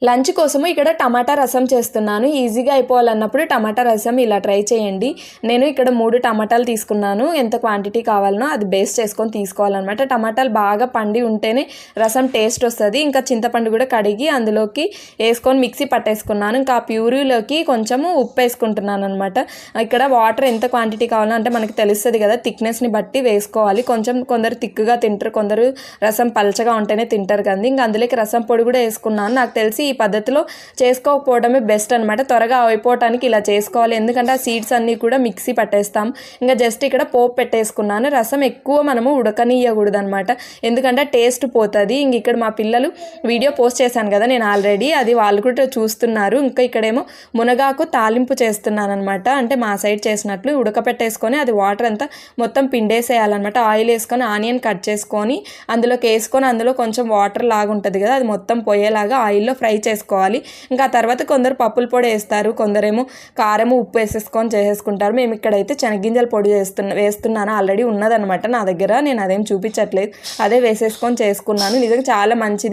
Lunch కోసము ఇక్కడ టమాటా రసం చేస్తున్నాను. ఈజీగా అయిపోవాలన్నప్పుడు టమాటా రసం ఇలా ట్రై చేయండి. నేను ఇక్కడ 3 టమాటాలు తీసుకున్నాను. ఎంత క్వాంటిటీ కావాలనో అది బేస్ చేసుకొని తీసుకోవాలన్నమాట. టమాటాలు బాగా పండి ఉంటేనే రసం టేస్ట్ వస్తుంది. ఇంకా చింతపండు కూడా కడిగి అందులోకి వేసుకొని మిక్సీ పట్టేసుకున్నాను. ఇంకా ఆ ప్యూరీలోకి కొంచెము ఉప్పు వేసుకుంటున్నాను అనమాట. ఇక్కడ వాటర్ ఎంత క్వాంటిటీ కావాలో అంటే మనకి తెలుస్తుంది కదా, థిక్నెస్ని బట్టి వేసుకోవాలి. కొందరు థిక్గా తింటారు, కొందరు రసం పలచగా ఉంటేనే తింటారు కదా. ఇంకా అందులోకి రసం పొడి కూడా వేసుకున్నాను. నాకు తెలిసి ఈ పద్ధతిలో చేసుకోకపోవడమే బెస్ట్ అనమాట. త్వరగా అయిపోవటానికి ఇలా చేసుకోవాలి, ఎందుకంటే ఆ సీడ్స్ అన్నీ కూడా మిక్సీ పట్టేస్తాం. ఇంకా జస్ట్ ఇక్కడ పోపు పెట్టేసుకున్నాను. రసం ఎక్కువ మనము ఉడకనియకూడదు అనమాట, ఎందుకంటే టేస్ట్ పోతుంది. ఇంక ఇక్కడ మా పిల్లలు వీడియో పోస్ట్ చేశాను కదా నేను ఆల్రెడీ, అది వాళ్ళు కూడా చూస్తున్నారు. ఇంకా ఇక్కడేమో మునగాకు తాలింపు చేస్తున్నాను అనమాట. అంటే మా సైడ్ చేసినట్లు ఉడకపెట్టేసుకొని అది వాటర్ అంతా మొత్తం పిండేసేయాలన్నమాట. ఆయిల్ వేసుకొని ఆనియన్ కట్ చేసుకొని అందులోకి వేసుకొని అందులో కొంచెం వాటర్ లాగా ఉంటుంది కదా, అది మొత్తం పోయేలాగా ఆయిల్లో ఫ్రై చేసుకోవాలి. ఇంకా తర్వాత కొందరు పప్పుల పొడి వేస్తారు, కొందరేమో కారము ఉప్పు వేసేసుకొని చేసేసుకుంటారు. మేము ఇక్కడైతే శనగింజల పొడి వేస్తున్నాను. ఆల్రెడీ ఉన్నదనమాట నా దగ్గర, నేను అదేం చూపించట్లేదు, అదే వేసేసుకొని చేసుకున్నాను. నిజంగా చాలా మంచిది.